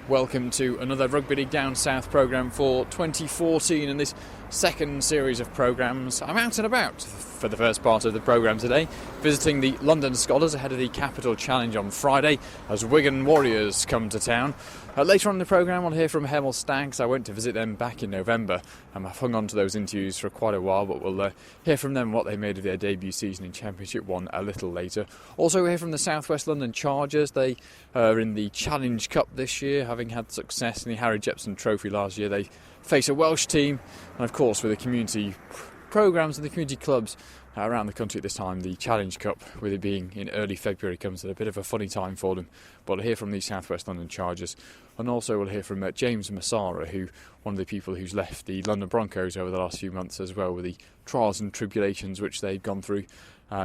Welcome to another Rugby League Down South programme for 2014 and this second series of programmes. I'm out and about for the first part of the programme today, visiting the London Skolars ahead of the Capital Challenge on Friday as Wigan Warriors come to town. Later on in the programme I'll hear from Hemel Stags. I went to visit them back in November and I've hung on to those interviews for quite a while, but we'll hear from them what they made of their debut season in Championship 1 a little later. Also we'll hear from the South West London Chargers. They are in the Challenge Cup this year, having had success in the Harry Jepson Trophy last year. They face a Welsh team, and of course with the community programmes and the community clubs around the country at this time, the Challenge Cup, with it being in early February, comes at a bit of a funny time for them. But we'll hear from the South West London Chargers, and also we'll hear from James Massara, who one of the people who's left the London Broncos over the last few months as well, with the trials and tribulations which they've gone through.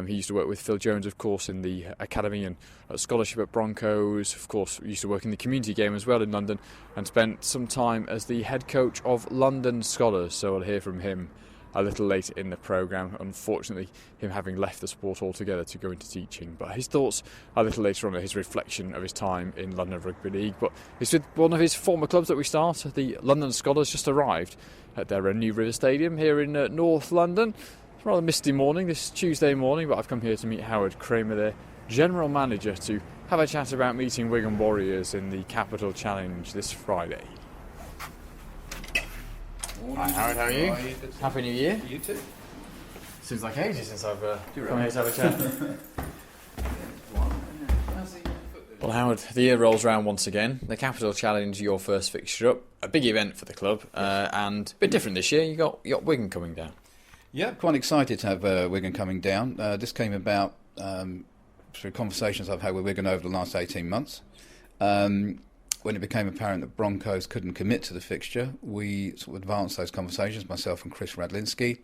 He used to work with Phil Jones, of course, in the academy and scholarship at Broncos. Of course, used to work in the community game as well in London, and spent some time as the head coach of London Skolars. So I'll hear from him a little later in the programme. Unfortunately, him having left the sport altogether to go into teaching. But his thoughts a little later on, his reflection of his time in London Rugby League. But it's with one of his former clubs that we start. The London Skolars just arrived at their new River Stadium here in North London. It's a rather misty morning, this Tuesday morning, but I've come here to meet Howard Kramer, their general manager, to have a chat about meeting Wigan Warriors in the Capital Challenge this Friday. Hi Howard, how are you? Happy New Year. You too. Seems like ages since I've come here to have a chat. Well Howard, the year rolls around once again. The Capital Challenge, your first fixture up. A big event for the club, and a bit different this year. You got Wigan coming down. Yeah, quite excited to have Wigan coming down. This came about through conversations I've had with Wigan over the last 18 months. When it became apparent that Broncos couldn't commit to the fixture, we sort of advanced those conversations, myself and Chris Radlinski.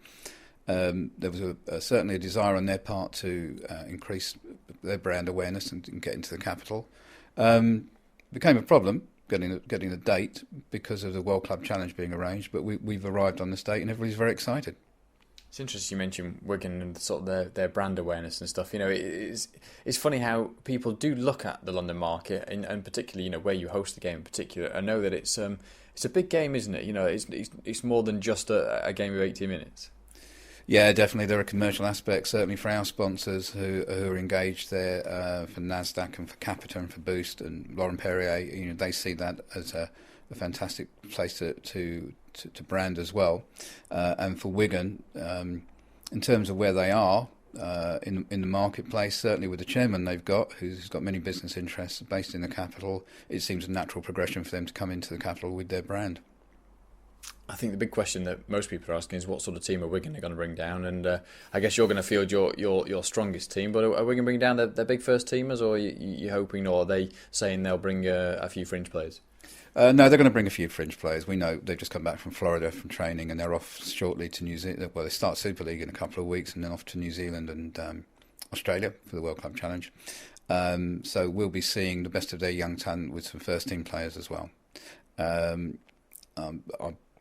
There was certainly a desire on their part to increase their brand awareness and get into the capital. Became a problem getting a date because of the World Club Challenge being arranged, but we've arrived on this date and everybody's very excited. It's interesting you mentioned Wigan and sort of their brand awareness and stuff. You know, it's funny how people do look at the London market and particularly, you know, where you host the game in particular, and know that it's a big game, isn't it? You know, it's more than just a game of 80 minutes. Yeah, definitely. There are commercial aspects, certainly for our sponsors who are engaged there, for NASDAQ and for Capita and for Boost and Laurent Perrier. You know, they see that as a fantastic place to brand as well, and for Wigan, in terms of where they are in the marketplace, certainly with the chairman they've got, who's got many business interests based in the capital, it seems a natural progression for them to come into the capital with their brand. I think the big question that most people are asking is what sort of team are Wigan going to bring down, and I guess you're going to field your strongest team, but are Wigan bringing down their big first teamers, or are you hoping, or are they saying they'll bring a few fringe players? No, they're going to bring a few fringe players. We know they've just come back from Florida from training, and they're off shortly to New Zealand. Well, they start Super League in a couple of weeks, and then off to New Zealand and Australia for the World Club Challenge. So we'll be seeing the best of their young talent with some first team players as well. I'm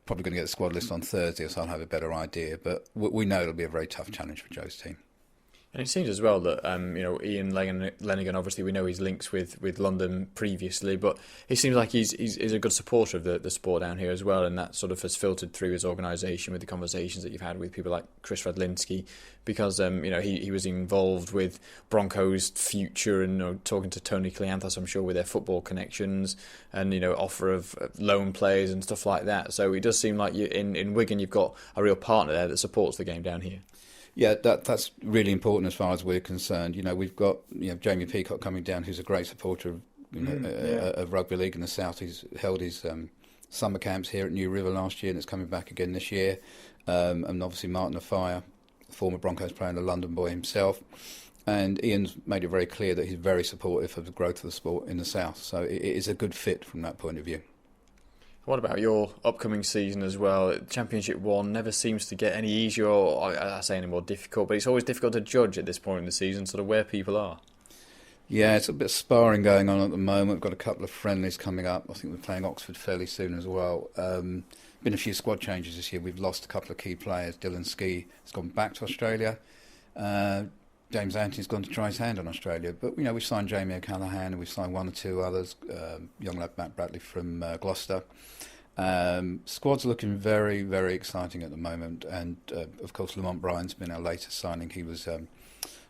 probably going to get the squad list on Thursday, so I'll have a better idea. But we know it'll be a very tough challenge for Joe's team. And it seems as well that Ian Lenigan, obviously we know his links with London previously, but he seems like he's a good supporter of the sport down here as well, and that sort of has filtered through his organisation with the conversations that you've had with people like Chris Radlinski, because he was involved with Broncos' future and talking to Tony Cleanthos, I'm sure, with their football connections and offer of loan players and stuff like that. So it does seem like in Wigan you've got a real partner there that supports the game down here. Yeah, that's really important as far as we're concerned. We've got Jamie Peacock coming down, who's a great supporter of of rugby league in the south. He's held his summer camps here at New River last year, and it's coming back again this year. And obviously Martin Afire, former Broncos player and a London boy himself. And Ian's made it very clear that he's very supportive of the growth of the sport in the south. So it is a good fit from that point of view. What about your upcoming season as well? Championship 1 never seems to get any easier, or I say any more difficult, but it's always difficult to judge at this point in the season, sort of where people are. Yeah, it's a bit of sparring going on at the moment. We've got a couple of friendlies coming up. I think we're playing Oxford fairly soon as well. Been a few squad changes this year. We've lost a couple of key players. Dylan Ski has gone back to Australia. James Anthony's gone to try his hand on Australia. But, we've signed Jamie O'Callaghan and we've signed one or two others, young lad Matt Bradley from Gloucester. Squad's looking very, very exciting at the moment. And, of course, Lamont Bryan's been our latest signing. He was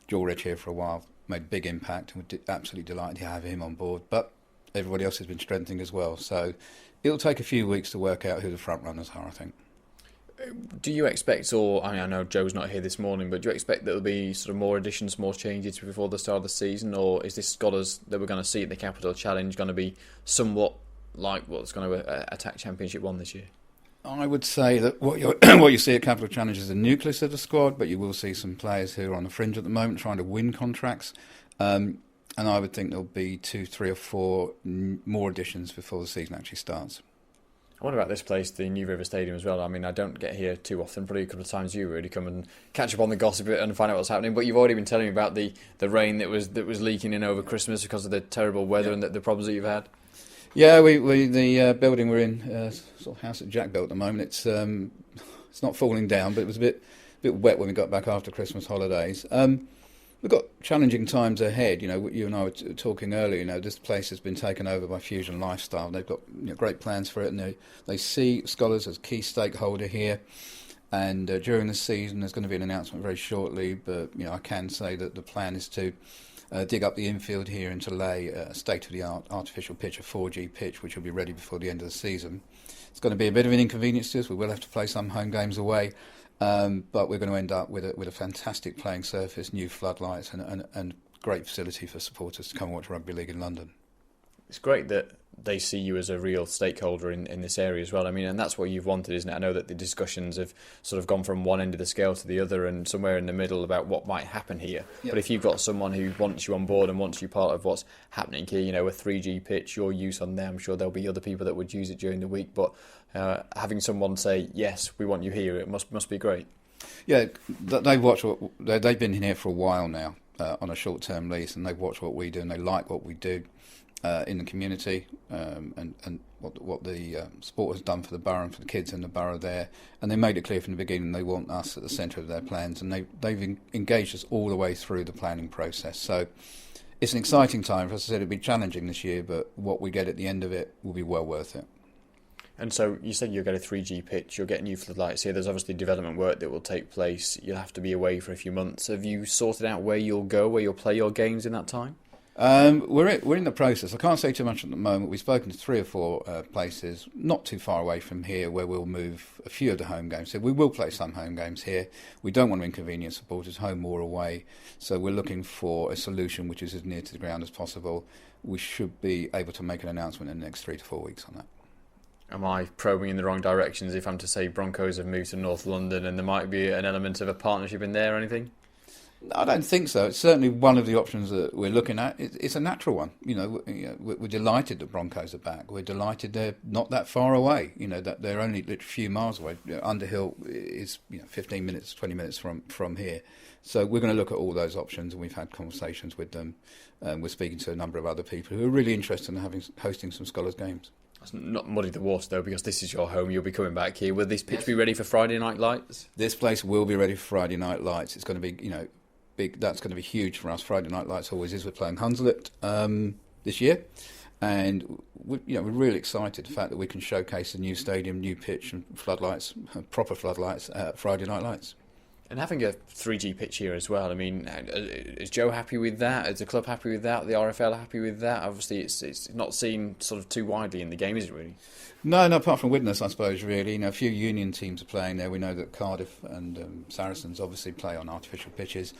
dual reg here for a while, made a big impact, and we're absolutely delighted to have him on board. But everybody else has been strengthening as well. So it'll take a few weeks to work out who the front runners are, I think. Do you expect, I know Joe's not here this morning, but do you expect that there'll be sort of more additions, more changes before the start of the season, or is this Scholars that we're going to see at the Capital Challenge going to be somewhat like what's going to attack Championship 1 this year? I would say that what you see at Capital Challenge is the nucleus of the squad, but you will see some players who are on the fringe at the moment trying to win contracts. And I would think there'll be 2, 3 or 4 more additions before the season actually starts. What about this place, the New River Stadium as well? I mean, I don't get here too often. Probably a couple of times you really come and catch up on the gossip and find out what's happening. But you've already been telling me about the rain that was leaking in over Christmas because of the terrible weather and the problems that you've had. Yeah, the building we're in, sort of house that Jack built at the moment. It's not falling down, but it was a bit wet when we got back after Christmas holidays. We've got challenging times ahead. You and I were talking earlier. This place has been taken over by Fusion Lifestyle. They've got great plans for it, and they see Skolars as a key stakeholder here. And during the season, there's going to be an announcement very shortly. But I can say that the plan is to dig up the infield here and to lay a state-of-the-art artificial pitch, a 4G pitch, which will be ready before the end of the season. It's going to be a bit of an inconvenience to us. We will have to play some home games away. But we're going to end up with a fantastic playing surface, new floodlights, and great facility for supporters to come and watch rugby league in London. It's great that they see you as a real stakeholder in this area as well. I mean, and that's what you've wanted, isn't it? I know that the discussions have sort of gone from one end of the scale to the other and somewhere in the middle about what might happen here. Yep. But if you've got someone who wants you on board and wants you part of what's happening here, a 3G pitch, your use on there, I'm sure there'll be other people that would use it during the week. But having someone say, yes, we want you here, it must be great. Yeah, they've been here for a while now on a short-term lease, and they've watched what we do and they like what we do. In the community and what the sport has done for the borough and for the kids in the borough there, and they made it clear from the beginning they want us at the centre of their plans, and they've engaged us all the way through the planning process. So it's an exciting time. As I said, it'll be challenging this year, but what we get at the end of it will be well worth it. And so you said you'll get a 3G pitch, you'll get new floodlights here. There's obviously development work that will take place. You'll have to be away for a few months. Have you sorted out where you'll go, where you'll play your games in that time? We're in the process. I can't say too much at the moment. We've spoken to 3 or 4 places not too far away from here where we'll move a few of the home games. So we will play some home games here. We don't want to inconvenience supporters, home or away. So we're looking for a solution which is as near to the ground as possible. We should be able to make an announcement in the next 3 to 4 weeks on that. Am I probing in the wrong directions if I'm to say Broncos have moved to North London and there might be an element of a partnership in there or anything? I don't think so. It's certainly one of the options that we're looking at. It's a natural one. We're delighted that Broncos are back. We're delighted they're not that far away. That they're only a few miles away. Underhill is 15 minutes, 20 minutes from here. So we're going to look at all those options, and we've had conversations with them. We're speaking to a number of other people who are really interested in hosting some Skolars games. That's not muddy the water though, because this is your home. You'll be coming back here. Will this pitch be ready for Friday night lights? This place will be ready for Friday night lights. It's going to be big. That's going to be huge for us. Friday night lights always is. We're playing Hunslet this year, and we're really excited the fact that we can showcase a new stadium, new pitch, and floodlights, proper floodlights at Friday night lights. And having a 3G pitch here as well. I mean, is Joe happy with that? Is the club happy with that? The RFL happy with that? Obviously, it's not seen sort of too widely in the game, is it really? No, apart from Widnes, I suppose, really. A few union teams are playing there. We know that Cardiff and Saracens obviously play on artificial pitches.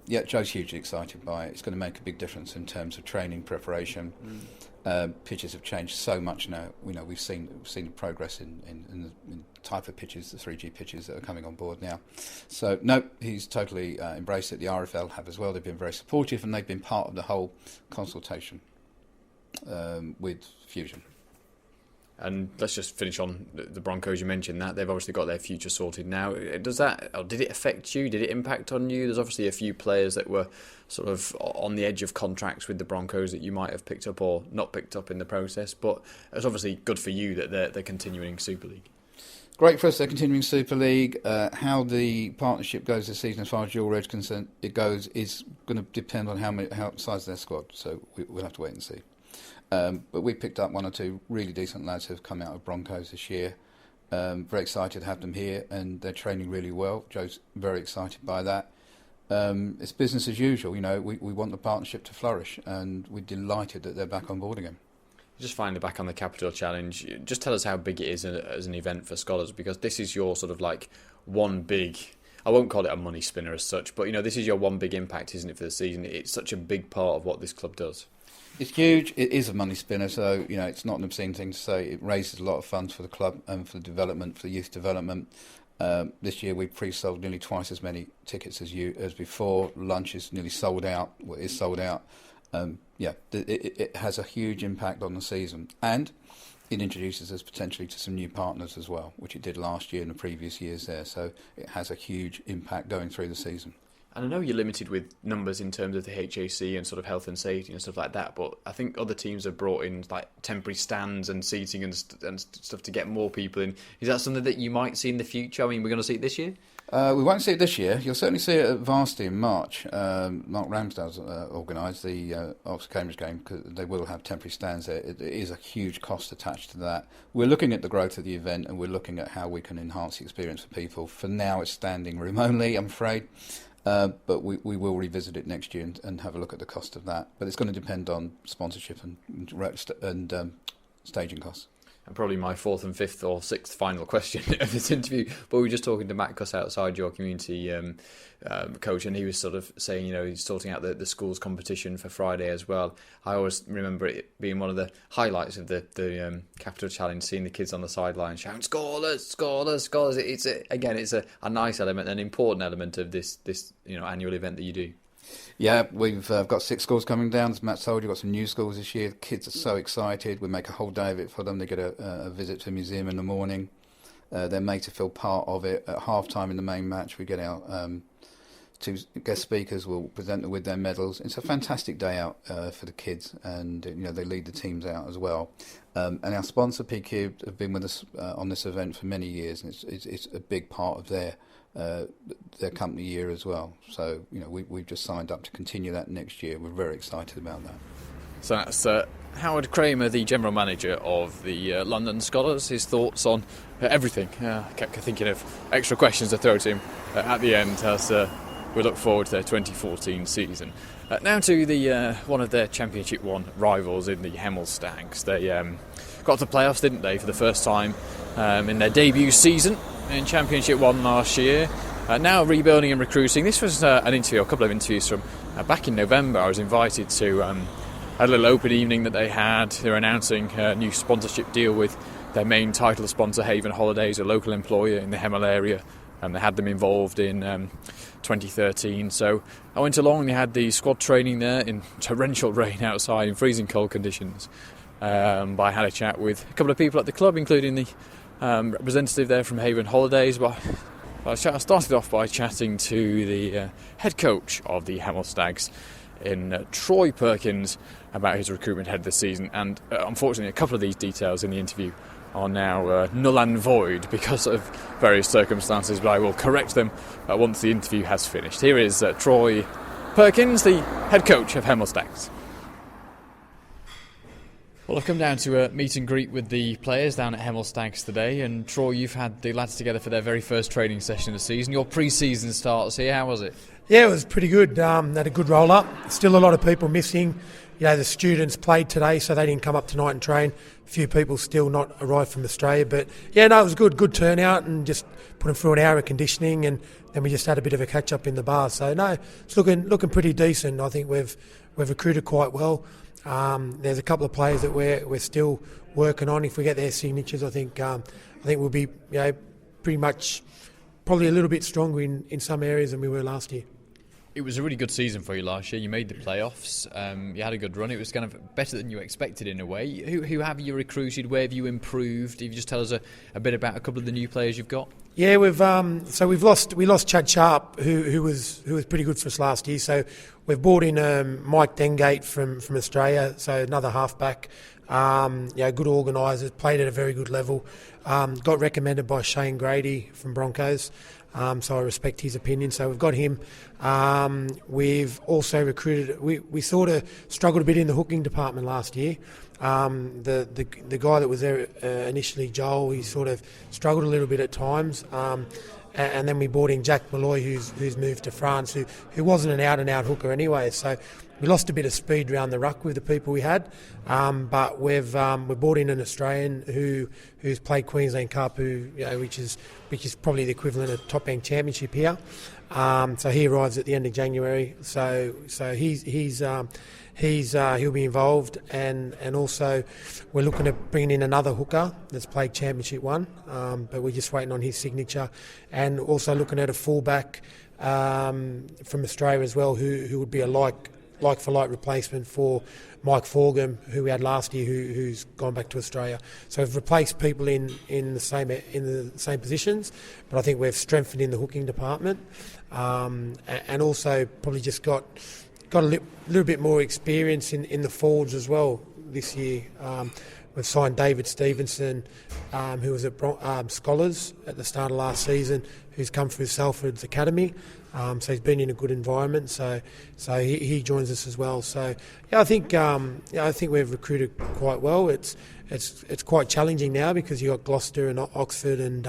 Joe's hugely excited by it. It's going to make a big difference in terms of training preparation. Pitches have changed so much now. We've seen the progress in the type of pitches, the 3G pitches that are coming on board now. So, no, he's totally embraced it. The RFL have as well. They've been very supportive, and they've been part of the whole consultation with Fusion. And let's just finish on the Broncos. You mentioned that they've obviously got their future sorted now. Did it affect you? Did it impact on you? There's obviously a few players that were sort of on the edge of contracts with the Broncos that you might have picked up or not picked up in the process. But it's obviously good for you that they're continuing Super League. Great for us, they're continuing Super League. How the partnership goes this season, as far as your edge concerned, it goes is going to depend on how size of their squad. So we'll have to wait and see. But we picked up one or two really decent lads who have come out of Broncos this year. Very excited to have them here, and they're training really well. Joe's very excited by that. It's business as usual. We want the partnership to flourish, and we're delighted that they're back on board again. Just finally back on the Capital Challenge, just tell us how big it is as an event for Skolars, because this is your sort of like one big, I won't call it a money spinner as such, but this is your one big impact, isn't it, for the season? It's such a big part of what this club does. It's huge. It is a money spinner, so it's not an obscene thing to say. It raises a lot of funds for the club and for development, for youth development. This year we pre-sold nearly twice as many tickets as before. Lunch is nearly sold out. Well, it is sold out. It has a huge impact on the season, and it introduces us potentially to some new partners as well, which it did last year and the previous years there. So it has a huge impact going through the season. And I know you're limited with numbers in terms of the HAC and sort of health and safety and stuff like that, but I think other teams have brought in like temporary stands and seating and stuff to get more people in. Is that something that you might see in the future? I mean, we're going to see it this year? We won't see it this year. You'll certainly see it at Varsity in March. Mark Ramsdale's organised the Oxford-Cambridge game, because they will have temporary stands there. It is a huge cost attached to that. We're looking at the growth of the event, and we're looking at how we can enhance the experience for people. For now, it's standing room only, I'm afraid. But we will revisit it next year and have a look at the cost of that. But it's going to depend on sponsorship and staging costs. And probably my fourth and fifth or sixth final question of this interview, but we were just talking to Matt Cuss outside, your community coach, and he was sort of saying, he's sorting out the school's competition for Friday as well. I always remember it being one of the highlights of the Capital Challenge, seeing the kids on the sideline shouting, "Skolars, Skolars, Skolars." It's a nice element, an important element of this annual event that you do. Yeah, we've got 6 schools coming down. As Matt told you, we've got some new schools this year. The kids are so excited. We make a whole day of it for them. They get a visit to a museum in the morning. They're made to feel part of it. At half-time in the main match, we get our 2 guest speakers will present them with their medals. It's a fantastic day out for the kids, and they lead the teams out as well. And our sponsor, PQ, have been with us on this event for many years, and it's a big part of their company year as well. So we've just signed up to continue that next year. We're very excited about that. So that's Howard Kramer, the general manager of the London Skolars. His thoughts on everything. I kept thinking of extra questions to throw to him at the end as we look forward to their 2014 season. Now to the one of their Championship 1 rivals in the Hemel Stags. They got to the playoffs, didn't they, for the first time in their debut season in Championship 1 last year. Now rebuilding and recruiting. This was a couple of interviews from back in November. I was invited to a little open evening that they had. They were announcing a new sponsorship deal with their main title sponsor, Haven Holidays, a local employer in the Hemel area, and they had them involved in 2013. So I went along. They had the squad training there in torrential rain outside in freezing cold conditions. But I had a chat with a couple of people at the club, including the representative there from Haven Holidays. But I started off by chatting to the head coach of the Hemel Stags in Troy Perkins about his recruitment ahead of the season, and unfortunately a couple of these details in the interview are now null and void because of various circumstances, but I will correct them once the interview has finished. Here is Troy Perkins, the head coach of Hemel Stags. Well, I've come down to a meet and greet with the players down at Hemel Stags today, and Troy, you've had the lads together for their very first training session of the season. Your pre-season starts here, how was it? Yeah, it was pretty good. Had a good roll-up. Still a lot of people missing. The students played today, so they didn't come up tonight and train. A few people still not arrived from Australia, but it was good. Good turnout, and just put them through an hour of conditioning, and then we just had a bit of a catch-up in the bar. So it's looking pretty decent. I think we've recruited quite well. There's a couple of players that we're still working on. If we get their signatures, I think we'll be pretty much probably a little bit stronger in some areas than we were last year. It was a really good season for you last year. You made the playoffs. You had a good run. It was kind of better than you expected in a way. Who have you recruited? Where have you improved? If you just tell us a bit about a couple of the new players you've got. Yeah, we lost Chad Sharp, who was pretty good for us last year. So we've brought in Mike Dengate from Australia, so another halfback. Good organiser, played at a very good level. Got recommended by Shane Grady from Broncos. So I respect his opinion. So we've got him. We've also recruited. We sort of struggled a bit in the hooking department last year. The guy that was there initially, Joel, he sort of struggled a little bit at times. And then we brought in Jack Malloy, who's moved to France, who wasn't an out-and-out hooker anyway. So we lost a bit of speed around the ruck with the people we had. But we've brought in an Australian who's played Queensland Cup, which is probably the equivalent of Top Bank Championship here. So he arrives at the end of January. So he'll be involved, and also we're looking at bringing in another hooker that's played Championship 1, but we're just waiting on his signature, and also looking at a fullback from Australia as well, who would be a like for like replacement for Mike Forgum, who we had last year, who's gone back to Australia. So we've replaced people in the same positions, but I think we've strengthened in the hooking department, and also probably just got a little bit more experience in the forwards as well this year. We've signed David Stevenson, who was at Skolars at the start of last season, who's come through Salford's academy. So he's been in a good environment. So he joins us as well. So I think we've recruited quite well. It's quite challenging now because you've got Gloucester and Oxford and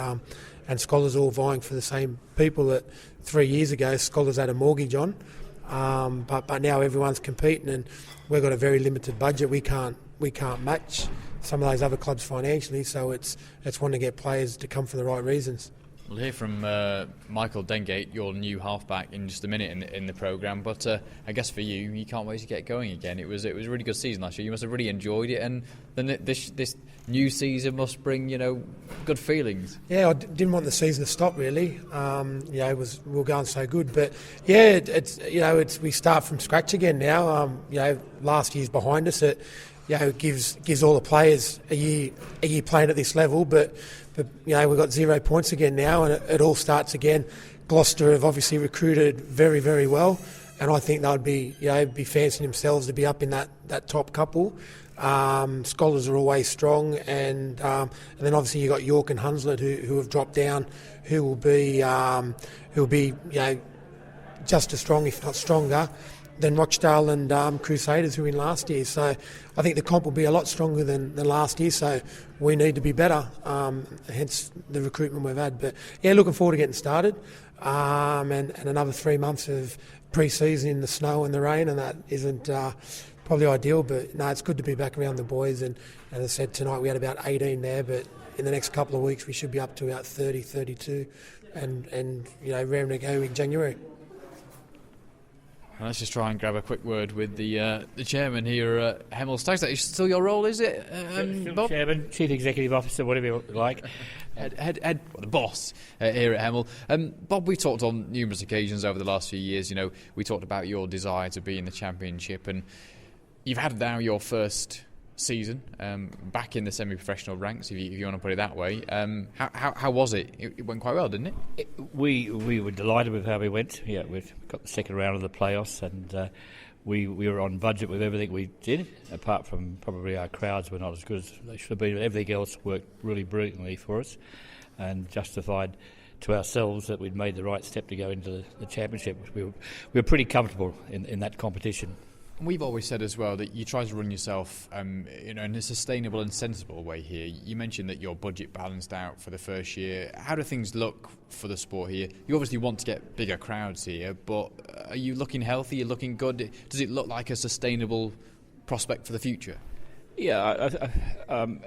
Skolars all vying for the same people that 3 years ago Skolars had a mortgage on. But now everyone's competing, and we've got a very limited budget. We can't match some of those other clubs financially, so it's wanting to get players to come for the right reasons. We'll hear from Michael Dengate, your new halfback, in just a minute in the programme. But I guess for you can't wait to get going again. It was a really good season last year. You must have really enjoyed it, and then this new season must bring good feelings. Yeah, I didn't want the season to stop really. We were going so good, but yeah, we start from scratch again now. Last year's behind us. It gives all the players a year playing at this level, but we've got 0 points again now, and it all starts again. Gloucester have obviously recruited very, very well, and I think they'd be fancying themselves to be up in that top couple. Skolars are always strong, and then obviously you've got York and Hunslet who have dropped down, who will be just as strong, if not stronger, than Rochdale and Crusaders, who were in last year. So I think the comp will be a lot stronger than last year, so we need to be better, hence the recruitment we've had. But yeah, looking forward to getting started, and another 3 months of pre-season in the snow and the rain, and that isn't probably ideal, but no, it's good to be back around the boys. And as I said, tonight we had about 18 there, but in the next couple of weeks we should be up to about 30, 32, and raring to go in January. Let's just try and grab a quick word with the chairman here at Hemel Staggs. That is still your role, is it, Bob? Chairman, Chief Executive Officer, whatever you like. Head, the boss here at Hemel. Bob, we've talked on numerous occasions over the last few years. We talked about your desire to be in the Championship, and you've had now your first season back in the semi-professional ranks, if you want to put it that way. How was it? It went quite well, didn't it? We were delighted with how we went. Yeah, we've got the second round of the playoffs, and we were on budget with everything we did, apart from probably our crowds were not as good as they should have been. Everything else worked really brilliantly for us, and justified to ourselves that we'd made the right step to go into the championship. We were pretty comfortable in that competition. We've always said as well that you try to run yourself in a sustainable and sensible way here. You mentioned that your budget balanced out for the first year. How do things look for the sport here? You obviously want to get bigger crowds here, but are you looking healthy? Are you looking good? Does it look like a sustainable prospect for the future? Yeah,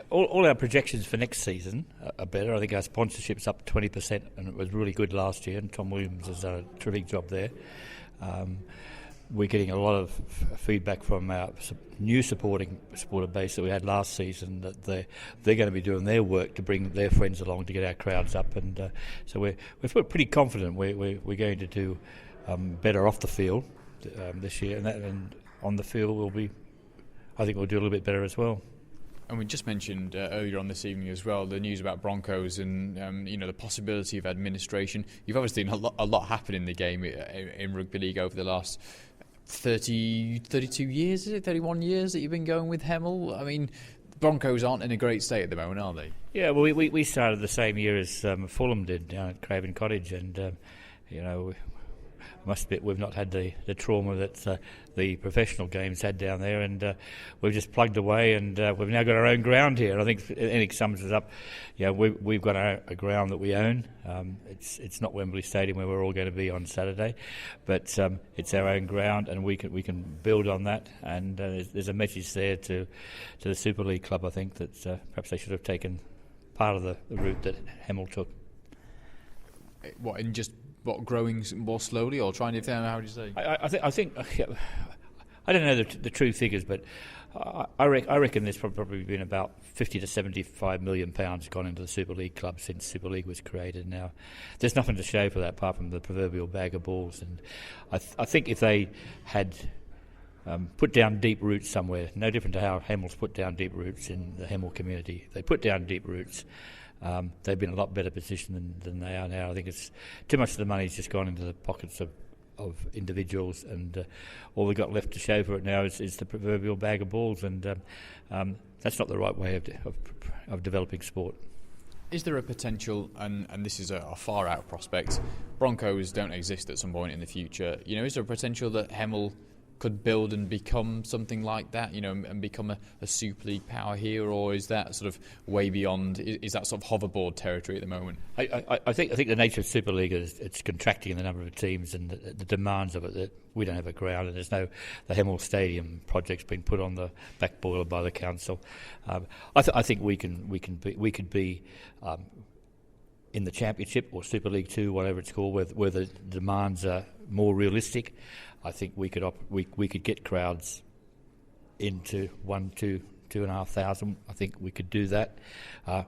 all our projections for next season are better. I think our sponsorship's up 20%, and it was really good last year, and Tom Williams has done a terrific job there. We're getting a lot of feedback from our new supporter base that we had last season, that they're going to be doing their work to bring their friends along to get our crowds up, and so we're pretty confident we're going to do better off the field this year, and on the field I think we'll do a little bit better as well. And we just mentioned earlier on this evening as well the news about Broncos and the possibility of administration. You've obviously seen a lot happen in the game in rugby league over the last 32 years, is it 31 years that you've been going with Hemel? I mean, Broncos aren't in a great state at the moment, are they? Yeah, well, we started the same year as Fulham did down at Craven Cottage, and must admit we've not had the trauma that the professional games had down there, and we've just plugged away, and we've now got our own ground here. I think it sums us up. We've got a ground that we own. It's not Wembley Stadium where we're all going to be on Saturday, but it's our own ground, and we can build on that. And there's a message there to the Super League club. I think that perhaps they should have taken part of the route that Hemel took. What, growing more slowly, or trying to? How do you say? I think I don't know the true figures, but I reckon there's probably been about 50 to 75 million pounds gone into the Super League club since Super League was created. Now, there's nothing to show for that apart from the proverbial bag of balls. And I think if they had put down deep roots somewhere, no different to how Hemel's put down deep roots in the Hemel community, they put down deep roots. They've been in a lot better position than they are now. I think it's too much of the money's just gone into the pockets of individuals, and all they've got left to show for it now is the proverbial bag of balls, and that's not the right way of developing sport. Is there a potential, and this is a far out prospect, Broncos don't exist at some point in the future, is there a potential that Hemel could build and become something like that, and become a Super League power here, or is that sort of way beyond? Is that sort of hoverboard territory at the moment? I think the nature of Super League is it's contracting in the number of teams and the demands of it. That we don't have a ground, and the Hemel Stadium project's been put on the back boiler by the council. I think we could be. In the Championship or Super League 2, whatever it's called, where the demands are more realistic. I think we could get crowds into 2,500. I think we could do that.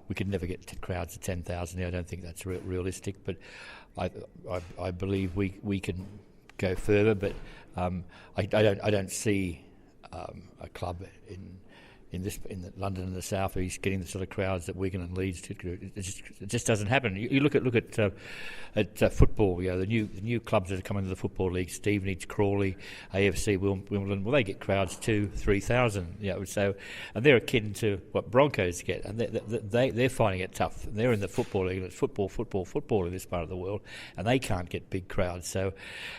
We could never get crowds of 10,000. I don't think that's realistic, but I believe we can go further. But I don't see a club in London and the South East getting the sort of crowds that Wigan and Leeds do. It just doesn't happen. You look at football. The new clubs that are coming to the Football League: Stevenage, Crawley, AFC, Wimbledon. Well, they get crowds 2,000-3,000. So, and they're akin to what Broncos get, and they're finding it tough. They're in the Football League. It's football in this part of the world, and they can't get big crowds. So,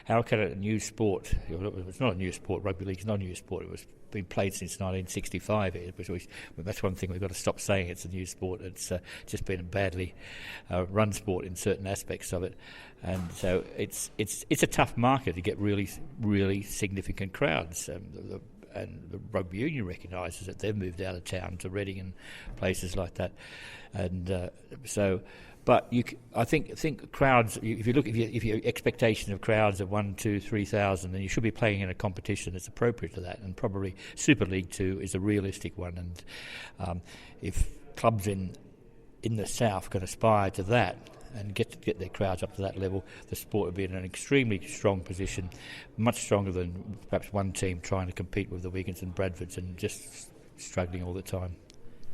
how can a new sport? It's not a new sport. Rugby league's not a new sport. It was been played since 1965. That's one thing we've got to stop saying. It's a new sport. It's just been a badly run sport in certain aspects of it, and so it's a tough market to get really, really significant crowds. And the rugby union recognises that they've moved out of town to Reading and places like that, and so. But I think crowds. If your expectation of crowds of 1, 2, 3,000, then you should be playing in a competition that's appropriate to that. And probably Super League 2 is a realistic one. And if clubs in the South can aspire to that and get their crowds up to that level, the sport would be in an extremely strong position, much stronger than perhaps one team trying to compete with the Wigans and Bradfords and just struggling all the time.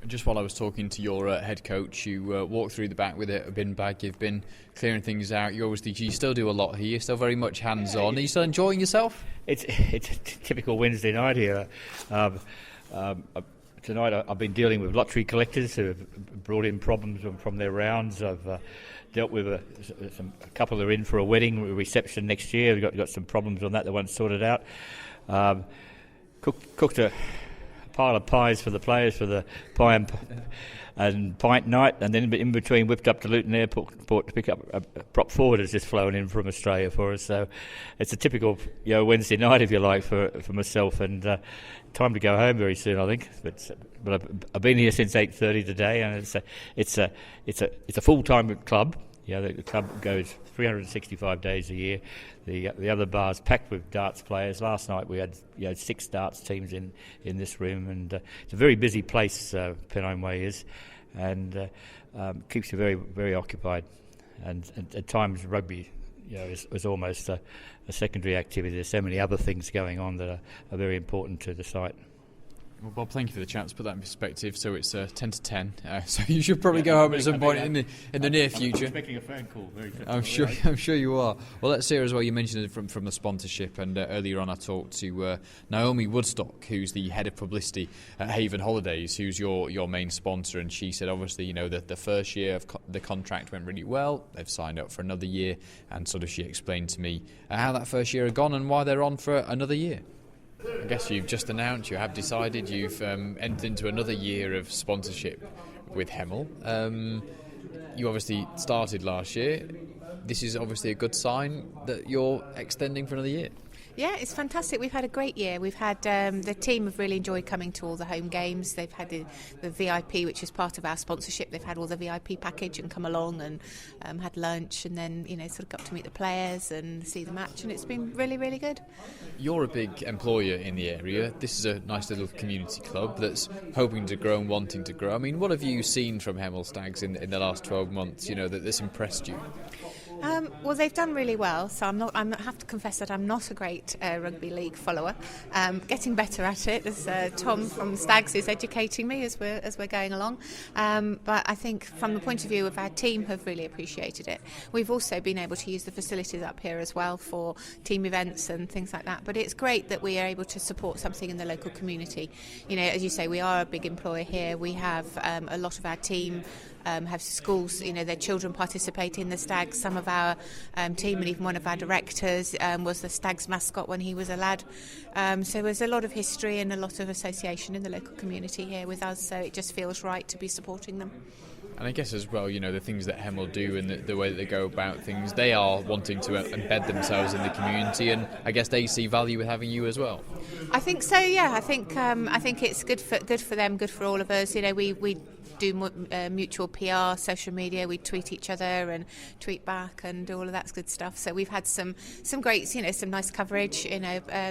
Just while I was talking to your head coach, you walked through the back with a bin bag. You've been clearing things out. You still do a lot here. You're still very much hands-on. Are you still enjoying yourself? It's a typical Wednesday night here. Tonight I've been dealing with lottery collectors who have brought in problems from their rounds. I've dealt with a couple that are in for a wedding reception next year. We've got some problems on that they want sorted out. Cooked a pile of pies for the players for the pie and pint night, and then in between whipped up to Luton Airport to pick up a prop forward has just flown in from Australia for us. So it's a typical Wednesday night, if you like, for myself, and time to go home very soon, I think. But I've been here since 8:30 today, and it's a full-time club. The club goes 365 days a year. The other bar's packed with darts players. Last night we had 6 darts teams in this room, and it's a very busy place. Pennine Way is, and keeps you very, very occupied. And at times rugby, is almost secondary activity. There's so many other things going on that are very important to the site. Well, Bob, thank you for the chance to put that in perspective. So it's 10 to 10. So you should probably go home at some point in the near future. I'm expecting a phone call. I'm sure you are. Well, let's hear as well. You mentioned it from the sponsorship, and earlier on I talked to Naomi Woodstock, who's the head of publicity at Haven Holidays, who's your main sponsor, and she said obviously that the first year of the contract went really well. They've signed up for another year, and sort of she explained to me how that first year had gone and why they're on for another year. I guess you've just announced, you have decided you've entered into another year of sponsorship with Hemel. You obviously started last year. This is obviously a good sign that you're extending for another year. Yeah, it's fantastic. We've had a great year. We've had the team have really enjoyed coming to all the home games. They've had the VIP, which is part of our sponsorship. They've had all the VIP package and come along and had lunch, and then sort of got to meet the players and see the match, and it's been really, really good. You're a big employer in the area. This is a nice little community club that's hoping to grow and wanting to grow. I mean, what have you seen from Hemel Stags in the last 12 months? That's impressed you. Well, they've done really well. So I have to confess that I'm not a great rugby league follower. Getting better at it, as Tom from Stags is educating me as we're going along. But I think from the point of view of our team, have really appreciated it. We've also been able to use the facilities up here as well for team events and things like that. But it's great that we are able to support something in the local community. As you say, we are a big employer here. We have a lot of our team. Have schools, their children participate in the Stags. Some of our team and even one of our directors was the Stags mascot when he was a lad. So there's a lot of history and a lot of association in the local community here with us, so it just feels right to be supporting them. And I guess as well, the things that Hemel do and the way that they go about things, they are wanting to embed themselves in the community, and I guess they see value with having you as well. I think so, yeah. I think it's good for them, good for all of us. We do mutual PR, social media. We tweet each other and tweet back, and all of that's good stuff. So we've had some great, some nice coverage.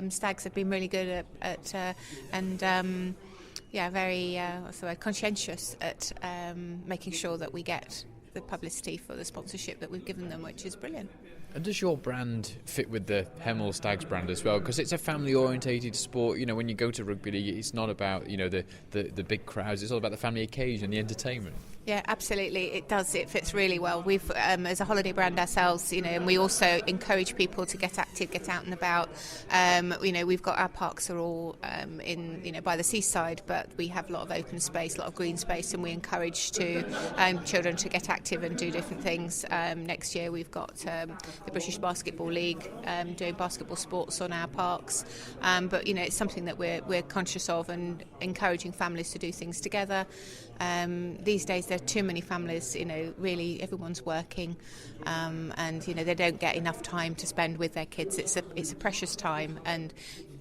Stags have been really good at very conscientious at making sure that we get the publicity for the sponsorship that we've given them, which is brilliant. And does your brand fit with the Hemel Stags brand as well? Because it's a family-orientated sport. When you go to rugby league, it's not about the big crowds. It's all about the family occasion, the entertainment. Yeah, absolutely. It does. It fits really well. We've, as a holiday brand ourselves, and we also encourage people to get active, get out and about. We've got our parks are all in, by the seaside, but we have a lot of open space, a lot of green space, and we encourage children to get active and do different things. Next year, we've got the British Basketball League doing basketball sports on our parks. But it's something that we're conscious of and encouraging families to do things together. These days there are too many families, really everyone's working, and they don't get enough time to spend with their kids. It's a precious time, and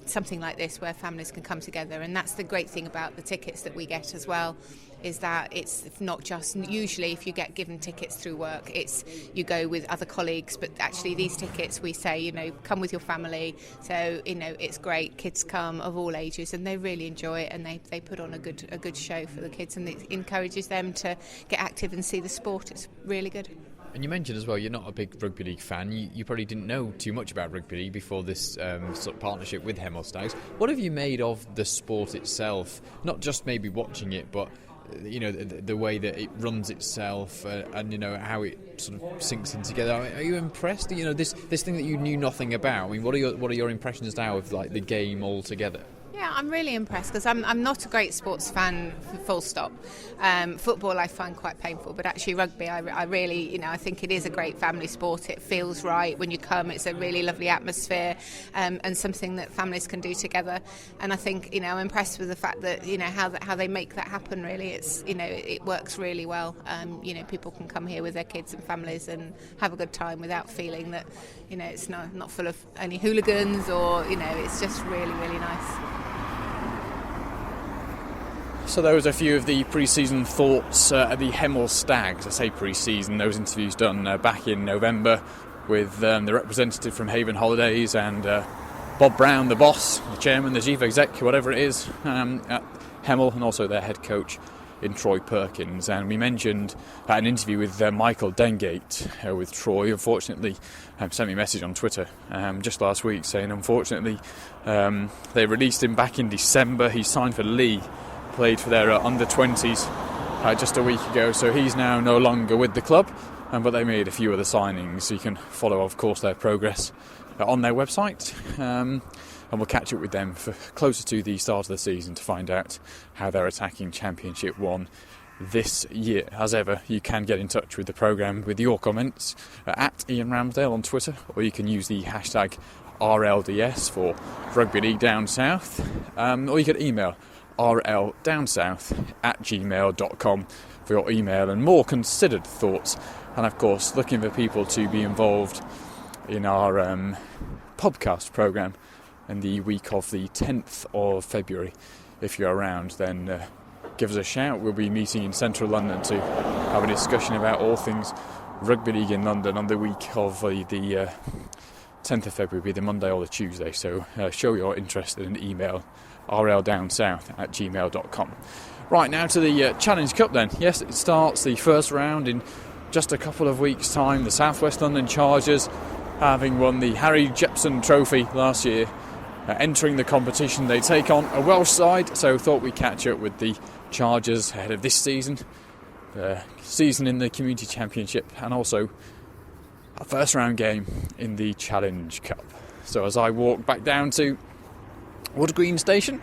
something like this where families can come together, and that's the great thing about the tickets that we get as well, is that it's not just, usually if you get given tickets through work, it's you go with other colleagues, but actually these tickets we say, come with your family. So it's great, kids come of all ages and they really enjoy it, and they put on a good show for the kids, and it encourages them to get active and see the sport. It's really good. And you mentioned as well you're not a big rugby league fan. You probably didn't know too much about rugby league before this sort of partnership with Hemel Stags. What have you made of the sport itself? Not just maybe watching it, but the way that it runs itself, and how it sort of sinks in together. Are you impressed? This thing that you knew nothing about. I mean, what are your impressions now of like the game altogether? Yeah, I'm really impressed because I'm not a great sports fan, full stop. Football I find quite painful, but actually rugby I really, I think it is a great family sport. It feels right when you come. It's a really lovely atmosphere, and something that families can do together. And I think, I'm impressed with the fact that, how they make that happen really. It's, it works really well. People can come here with their kids and families and have a good time without feeling that, it's not full of any hooligans or, it's just really, really nice. So those are a few of the pre-season thoughts at the Hemel Stags. I say pre-season, those interviews done back in November with the representative from Haven Holidays and Bob Brown, the boss, the chairman, the chief exec, whatever it is, at Hemel, and also their head coach, in Troy Perkins. And we mentioned an interview with Michael Dengate with Troy. Unfortunately, sent me a message on Twitter just last week saying, unfortunately, they released him back in December. He signed for Lee, played for their under-20s just a week ago, so he's now no longer with the club. But they made a few other signings, so you can follow, of course, their progress on their website. And we'll catch up with them for closer to the start of the season to find out how they're attacking Championship 1 this year. As ever, you can get in touch with the programme with your comments at Ian Ramsdale on Twitter, or you can use the hashtag RLDS for Rugby League Down South, or you can email rldownsouth@gmail.com for your email and more considered thoughts. And of course, looking for people to be involved in our podcast programme in the week of the 10th of February. If you're around, then give us a shout. We'll be meeting in central London to have a discussion about all things rugby league in London on the week of the 10th of February, be the Monday or the Tuesday. So show you're interested and email rldownsouth@gmail.com. Right, now to the Challenge Cup then. Yes, it starts the first round in just a couple of weeks' time. The South West London Chargers, having won the Harry Jepson Trophy last year, entering the competition. They take on a Welsh side, so thought we'd catch up with the Chargers ahead of this season, season in the Community Championship, and also a first round game in the Challenge Cup. So as I walk back down to Wood Green Station,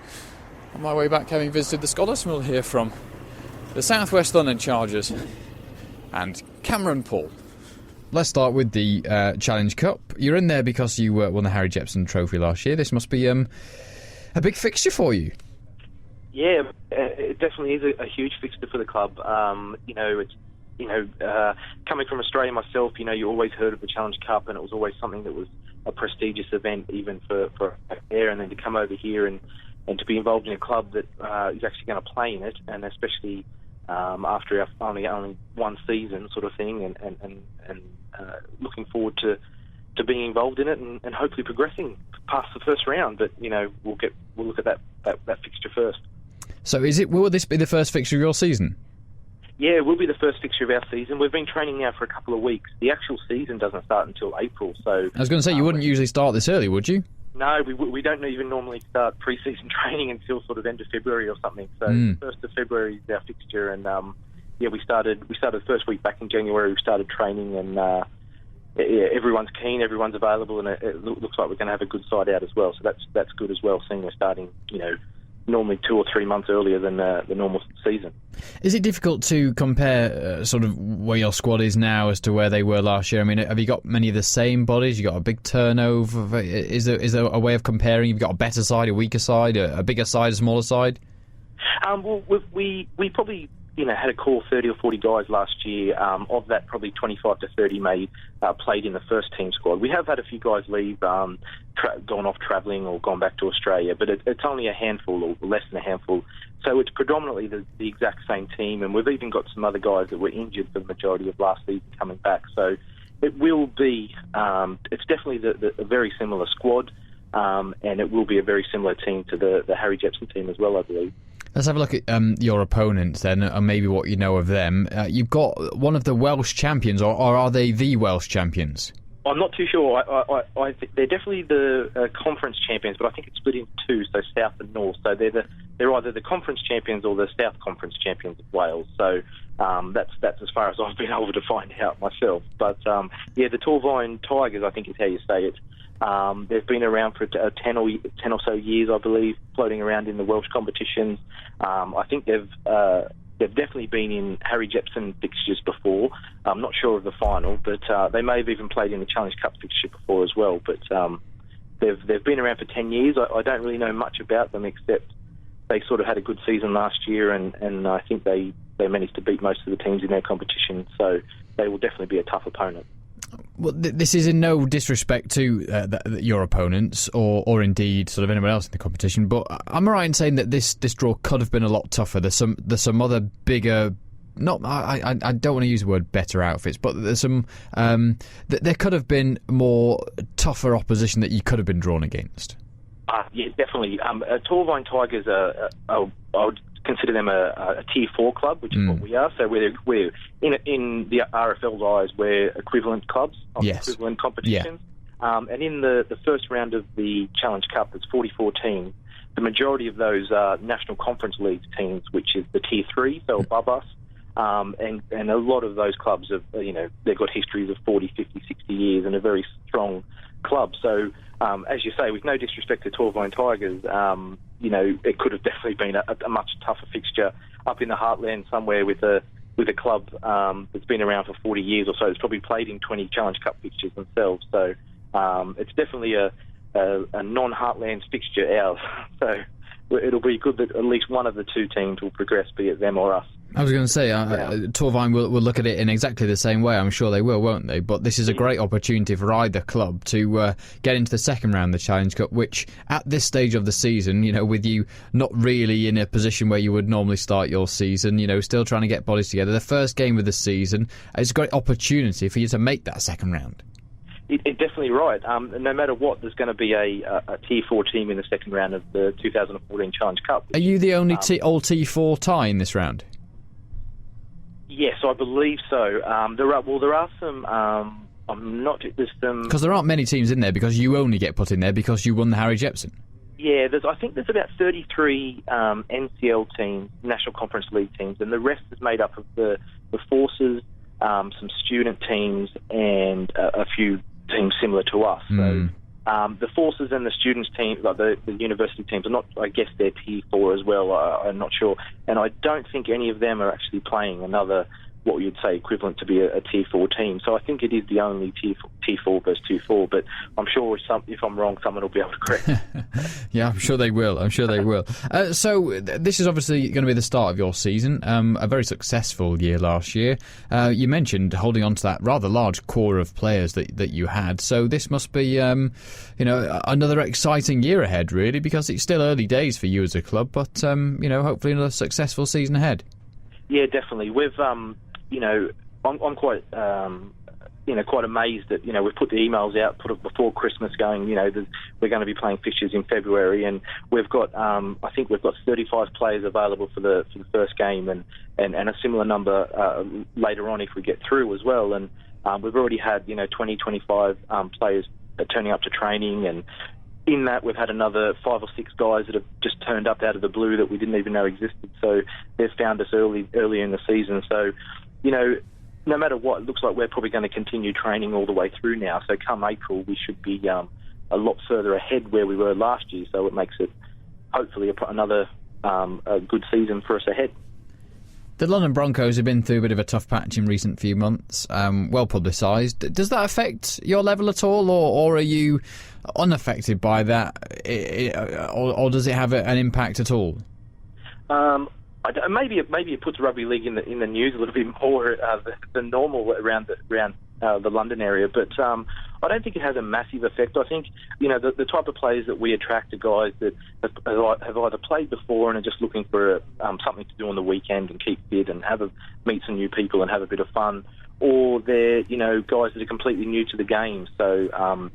on my way back having visited the Skolars, we'll hear from the South West London Chargers and Cameron Paul. Let's start with the Challenge Cup. You're in there because you won the Harry Jepson Trophy last year. This must be a big fixture for you. Yeah, it definitely is a huge fixture for the club. Coming from Australia myself, you always heard of the Challenge Cup, and it was always something that was a prestigious event, even for there. And then to come over here and to be involved in a club that is actually going to play in it, and especially after our only one season sort of thing, and looking forward to being involved in it and hopefully progressing past the first round. But we'll look at that fixture first. So will this be the first fixture of your season? Yeah, it will be the first fixture of our season. We've been training now for a couple of weeks. The actual season doesn't start until April. So I was going to say, you wouldn't usually start this early, would you? No, we don't even normally start pre-season training until sort of end of February or something. So 1st of February is our fixture, and we started the first week back in January. We started training, and everyone's keen, everyone's available, and it looks like we're going to have a good side out as well. So that's good as well, seeing we're starting, normally 2 or 3 months earlier than the normal season. Is it difficult to compare sort of where your squad is now as to where they were last year? I mean, have you got many of the same bodies? You got a big turnover? Is there a way of comparing? You've got a better side, a weaker side, a bigger side, a smaller side? Well, we probably had a core 30 or 40 guys last year. Of that, probably 25 to 30 played in the first team squad. We have had a few guys leave, gone off travelling or gone back to Australia, but it's only a handful or less than a handful. So it's predominantly the exact same team, and we've even got some other guys that were injured for the majority of last season coming back. So it will be, it's definitely a very similar squad, and it will be a very similar team to the Harry Jepson team as well, I believe. Let's have a look at your opponents then, and maybe what you know of them. You've got one of the Welsh champions, or are they the Welsh champions? I'm not too sure. They're definitely the conference champions, but I think it's split into two, so South and North. So they're either the conference champions or the South Conference champions of Wales. So that's as far as I've been able to find out myself. But the Torvine Tigers, I think is how you say it. They've been around for 10 or so years, I believe, floating around in the Welsh competitions. I think they've definitely been in Harry Jepson fixtures before. I'm not sure of the final, but they may have even played in the Challenge Cup fixture before as well. But they've been around for 10 years. I don't really know much about them, except they sort of had a good season last year, and I think they managed to beat most of the teams in their competition. So they will definitely be a tough opponent. Well, this is in no disrespect to your opponents or indeed sort of anyone else in the competition, but am I right in saying that this draw could have been a lot tougher? There's some other bigger, I don't want to use the word better outfits, but there's some there could have been more tougher opposition that you could have been drawn against. Yeah, definitely. Torvine Tigers I would consider them a Tier 4 club, which is what we are. So we're in the RFL's eyes, we're equivalent clubs on equivalent competitions. And in the first round of the Challenge Cup, there's 44 teams. The majority of those are National Conference League teams, which is the Tier 3, so above us. And a lot of those clubs have, they've got histories of 40, 50, 60 years and a very strong club. So, as you say, with no disrespect to 21 Tigers, it could have definitely been a much tougher fixture up in the heartland somewhere with a club that's been around for 40 years or so. It's probably played in 20 Challenge Cup fixtures themselves. So it's definitely a non-heartland fixture, ours. So it'll be good that at least one of the two teams will progress, be it them or us. I was going to say, Torvine will look at it in exactly the same way. I'm sure they will, won't they? But this is a great opportunity for either club to get into the second round of the Challenge Cup, which at this stage of the season, with you not really in a position where you would normally start your season, still trying to get bodies together, the first game of the season, it's a great opportunity for you to make that second round. It's definitely right. No matter what, there's going to be a Tier 4 team in the second round of the 2014 Challenge Cup. Are you the only all T4 tie in this round? Yes, I believe so. There are some. I'm not. There's some, because there aren't many teams in there, because you only get put in there because you won the Harry Jepson. Yeah, I think there's about 33 NCL teams, National Conference League teams, and the rest is made up of the Forces, some student teams, and a few teams similar to us. So the Forces and the students team, like the university teams, are not. I guess they're Tier 4 as well. I'm not sure, and I don't think any of them are actually playing another, what you'd say equivalent to be a Tier 4 team. So I think it is the only Tier 4 versus Tier 4. But I'm sure if I'm wrong, someone will be able to correct me. Yeah, I'm sure they will. So this is obviously going to be the start of your season. A very successful year last year. You mentioned holding on to that rather large core of players that you had. So this must be, another exciting year ahead, really, because it's still early days for you as a club. But hopefully another successful season ahead. Yeah, definitely. We've I'm quite quite amazed that we've put the emails out before Christmas going we're going to be playing fixtures in February, and we've got I think we've got 35 players available for the first game, and a similar number later on if we get through as well, and we've already had 20-25 players turning up to training, and in that we've had another 5 or 6 guys that have just turned up out of the blue that we didn't even know existed. So they've found us early in the season. So no matter what, it looks like we're probably going to continue training all the way through now. So come April, we should be a lot further ahead where we were last year. So it makes it hopefully another a good season for us ahead. The London Broncos have been through a bit of a tough patch in recent few months, well publicised. Does that affect your level at all, or are you unaffected by that, or does it have an impact at all? Maybe it puts rugby league in the news a little bit more than normal around the London area, but I don't think it has a massive effect. I think the type of players that we attract are guys that have either played before and are just looking for something to do on the weekend and keep fit and meet some new people and have a bit of fun, or they're guys that are completely new to the game, so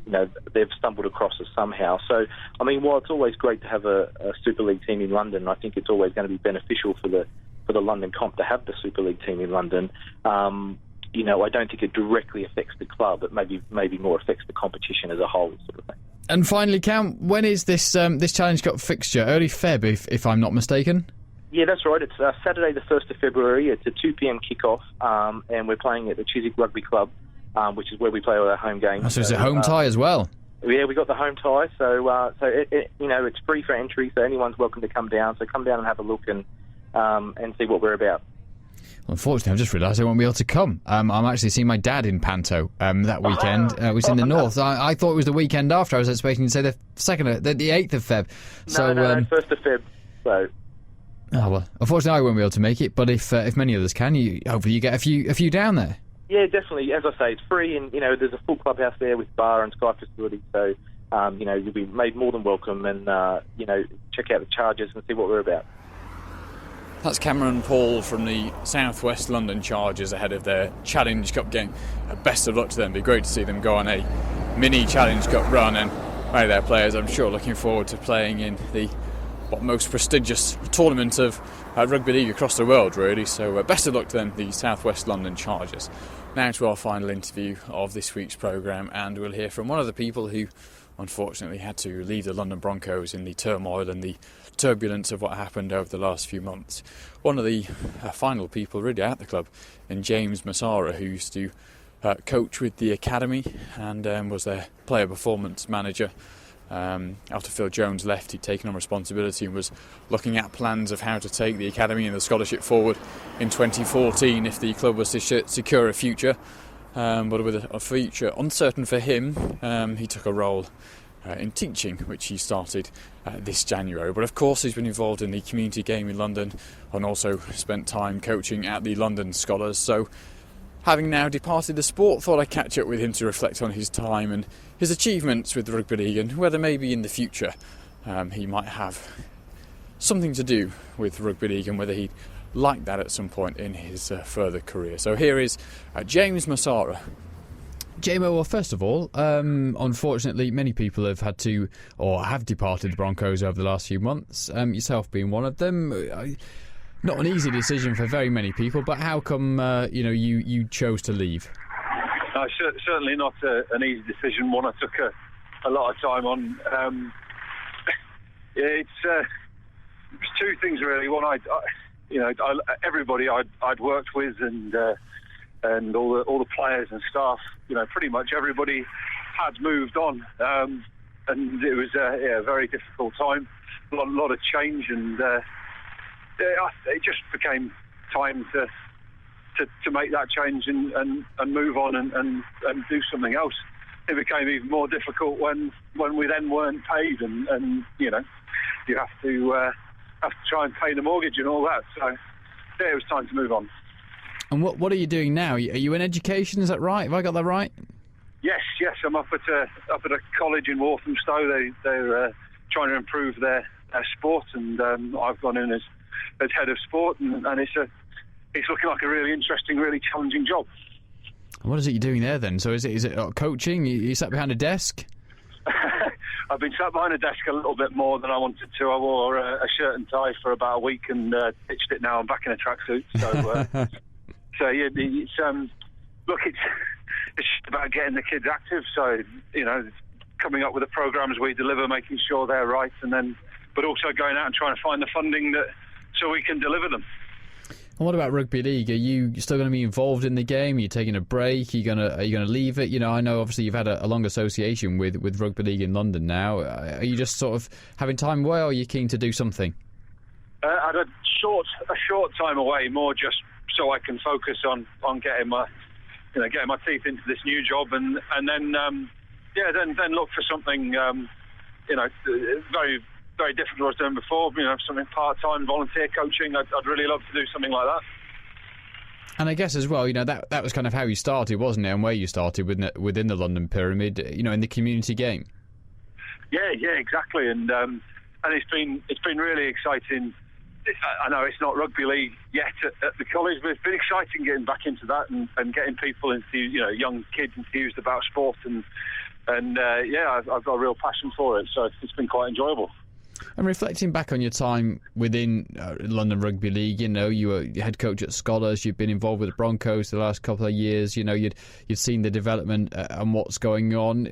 they've stumbled across us somehow. So I mean, while it's always great to have a Super League team in London, I think it's always going to be beneficial for the London comp to have the Super League team in London. I don't think it directly affects the club. It maybe more affects the competition as a whole, sort of thing. And finally, Cam, when is this Challenge Cup fixture? Early Feb, if I'm not mistaken. Yeah, that's right. It's Saturday the 1st of February. It's a 2 p.m. kickoff, and we're playing at the Chiswick Rugby Club, which is where we play all our home games. So it's a home tie as well? Yeah, we got the home tie, so it's free for entry, so anyone's welcome to come down. So come down and have a look and see what we're about. Well, unfortunately, I've just realised I won't be able to come. I'm actually seeing my dad in Panto that weekend, which is in the north. I thought it was the weekend after. I was expecting to say the 8th of Feb. So, no, 1st of Feb. So. Oh well, unfortunately I won't be able to make it, but if many others can, hopefully you get a few down there. Yeah, definitely. As I say, it's free, and there's a full clubhouse there with bar and Sky facility, so you'll be made more than welcome, and check out the charges and see what we're about. That's Cameron Paul from the South West London Chargers ahead of their Challenge Cup game. Best of luck to them. It'd be great to see them go on a mini Challenge Cup run, and many of their players, I'm sure, looking forward to playing in the most prestigious tournament of rugby league across the world, really. So best of luck to them, the South West London Chargers. Now to our final interview of this week's programme, and we'll hear from one of the people who unfortunately had to leave the London Broncos in the turmoil and the turbulence of what happened over the last few months. One of the final people really at the club, and James Massara, who used to coach with the academy and was their player performance manager. After Phil Jones left, he'd taken on responsibility and was looking at plans of how to take the academy and the scholarship forward in 2014 if the club was to secure a future. But with a future uncertain for him, he took a role in teaching, which he started this January. But of course he's been involved in the community game in London and also spent time coaching at the London Skolars. So having now departed the sport, thought I'd catch up with him to reflect on his time and his achievements with the rugby league, and whether maybe in the future he might have something to do with rugby league, and whether he'd like that at some point in his further career. So here is James Massara. JMO, well, first of all, unfortunately, many people have had to, or have departed the Broncos over the last few months, yourself being one of them. Not an easy decision for very many people, but how come you chose to leave? Certainly not an easy decision. One I took a lot of time on. It's two things really. One, everybody I'd worked with and all the players and staff, pretty much everybody had moved on, and it was a very difficult time. A lot of change, and it just became time to make that change and move on and do something else. It became even more difficult when we then weren't paid, and you have to try and pay the mortgage and all that. So it was time to move on. And what are you doing now? Are you in education? Is that right? Have I got that right? Yes. I'm up at a college in Walthamstow. They're trying to improve their sport, and I've gone in as head of sport, and it's looking like a really interesting, really challenging job. What is it you're doing there then? So is it coaching? You sat behind a desk? I've been sat behind a desk a little bit more than I wanted to. I wore a shirt and tie for about a week and ditched it now. I'm back in a tracksuit. So yeah, it's just about getting the kids active. So coming up with the programs we deliver, making sure they're right, but also going out and trying to find the funding so we can deliver them. And what about rugby league? Are you still going to be involved in the game? Are you taking a break? Are you going to leave it? I know obviously you've had a long association with rugby league in London now. Are you just sort of having time away, or are you keen to do something? I had a short time away, more just so I can focus on getting my teeth into this new job, and then look for something very, very different to what I was doing before. Something part-time, volunteer coaching. I'd really love to do something like that. And I guess as well, that was kind of how you started, wasn't it? And where you started within the London Pyramid, in the community game. Yeah, exactly. And it's been really exciting. I know it's not rugby league yet at the college, but it's been exciting getting back into that and getting people young kids enthused about sport, and I've got a real passion for it. So it's been quite enjoyable. And reflecting back on your time within London Rugby League, you were head coach at Skolars, you've been involved with the Broncos the last couple of years, you'd seen the development and what's going on.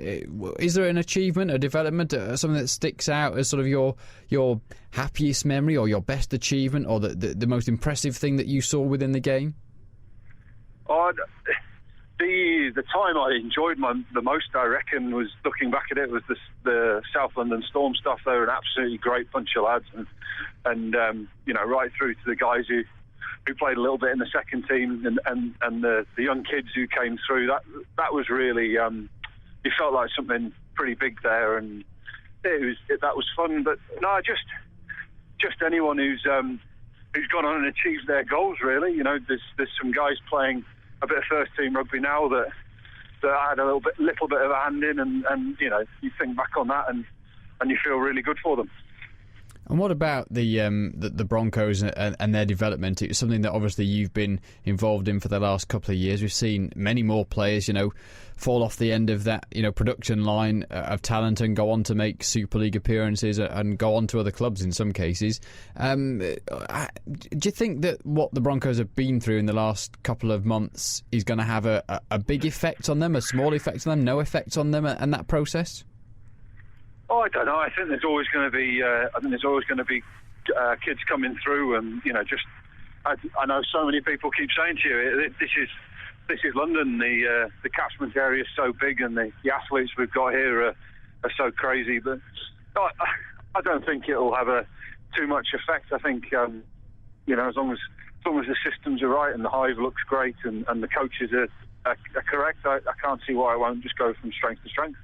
Is there an achievement, a development, something that sticks out as sort of your happiest memory or your best achievement or the most impressive thing that you saw within the game? The time I enjoyed the most, I reckon, was looking back at it, was the South London Storm stuff. They were an absolutely great bunch of lads, and right through to the guys who played a little bit in the second team, and the young kids who came through. That was really you felt like something pretty big there, and that was fun. But no, just anyone who's gone on and achieved their goals. Really, there's some guys playing a bit of first team rugby now that I had a little bit of a hand in, and you think back on that and you feel really good for them. And what about the Broncos and their development? It's something that obviously you've been involved in for the last couple of years. We've seen many more players, fall off the end of that, production line of talent and go on to make Super League appearances and go on to other clubs in some cases. Do you think that what the Broncos have been through in the last couple of months is going to have a big effect on them, a small effect on them, no effect on them, and that process? Oh, I don't know. I think there's always going to be. Kids coming through, and I know so many people keep saying to you, this is London. The catchment area is so big, and the athletes we've got here are so crazy. But I don't think it'll have too much effect. I think as long as the systems are right and the hive looks great and the coaches are correct, I can't see why it won't just go from strength to strength.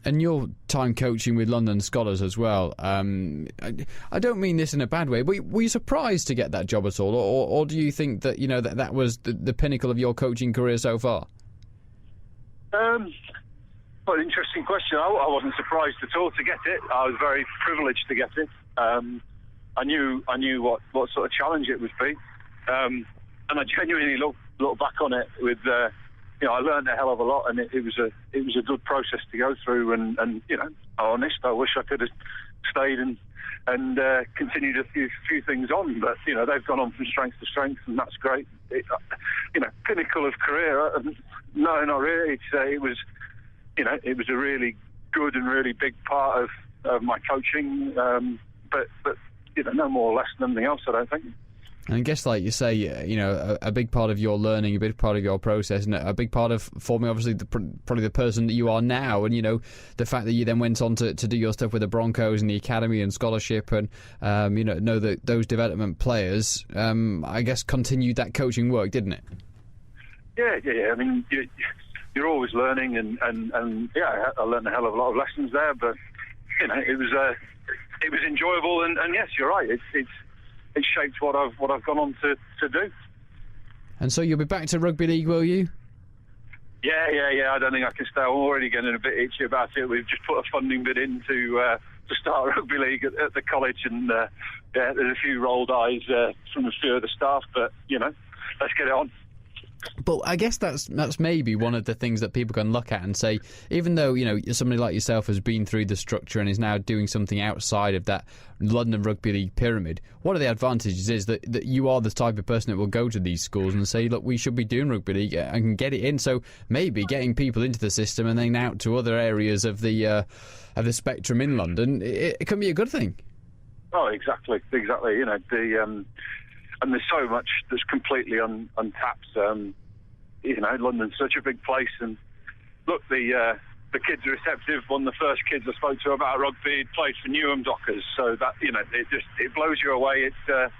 And your time coaching with London Skolars as well, I don't mean this in a bad way, but were you surprised to get that job at all? Or do you think that that was the pinnacle of your coaching career so far? Well, interesting question. I wasn't surprised at all to get it. I was very privileged to get it. I knew what sort of challenge it would be. And I genuinely look back on it with... I learned a hell of a lot, and it was a good process to go through. And I'm honest, I wish I could have stayed and continued a few things on. But they've gone on from strength to strength, and that's great. Pinnacle of career? No, not really. It was a really good and really big part of my coaching. But no more or less than anything else, I don't think. And I guess, like you say, a big part of your learning, a big part of your process, and a big part of forming, obviously, probably the person that you are now. And, the fact that you then went on to do your stuff with the Broncos and the academy and scholarship and, know that those development players, I guess, continued that coaching work, didn't it? Yeah. I mean, you're always learning, and I learned a hell of a lot of lessons there. But, it was enjoyable, and yes, you're right. It shaped what I've gone on to do. And so you'll be back to rugby league, will you? Yeah. I don't think I can stay. I'm already getting a bit itchy about it. We've just put a funding bid in to start rugby league at the college, and there's a few rolled eyes from a few of the staff, but let's get it on. But I guess that's maybe one of the things that people can look at and say, even though somebody like yourself has been through the structure and is now doing something outside of that London Rugby League pyramid, one of the advantages is that you are the type of person that will go to these schools and say, look, we should be doing rugby league and get it in. So maybe getting people into the system and then out to other areas of the spectrum in London, it can be a good thing. Oh, exactly. And there's so much that's completely untapped. London's such a big place, and look, the kids are receptive. One of the first kids I spoke to about rugby played for Newham Dockers, so that it blows you away. It's a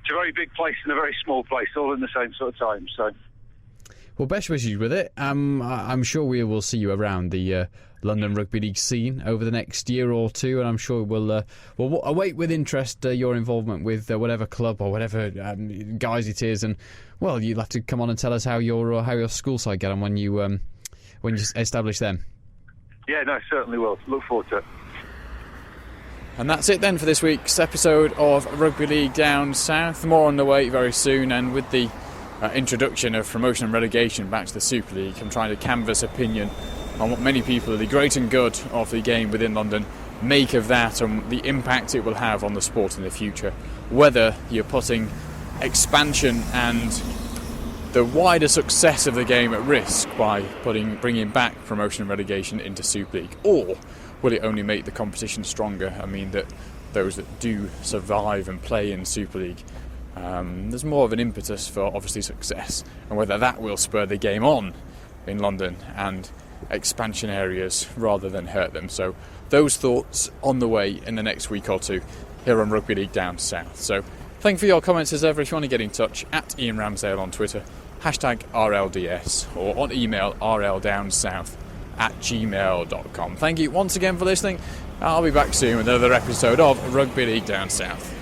very big place and a very small place, all in the same sort of time. So, well, best wishes with it. I'm sure we will see you around the London Rugby League scene over the next year or two, and I'm sure we'll await with interest your involvement with whatever club or whatever guys it is. And well, you'll have to come on and tell us how your school side get on when you establish them. Yeah, no, certainly will. Look forward to it. And that's it then for this week's episode of Rugby League Down South. More on the way very soon, and with the introduction of promotion and relegation back to the Super League, I'm trying to canvass opinion on what many people of the great and good of the game within London make of that and the impact it will have on the sport in the future. Whether you're putting expansion and the wider success of the game at risk by bringing back promotion and relegation into Super League, or will it only make the competition stronger? I mean, that those that do survive and play in Super League, there's more of an impetus for obviously success, and whether that will spur the game on in London and expansion areas rather than hurt them. So those thoughts on the way in the next week or two here on Rugby League Down South. So thank you for your comments as ever. If you want to get in touch, at Ian Ramsdale on Twitter, hashtag RLDS, or on email rldownsouth@gmail.com. Thank you once again for listening. I'll be back soon with another episode of Rugby League Down South.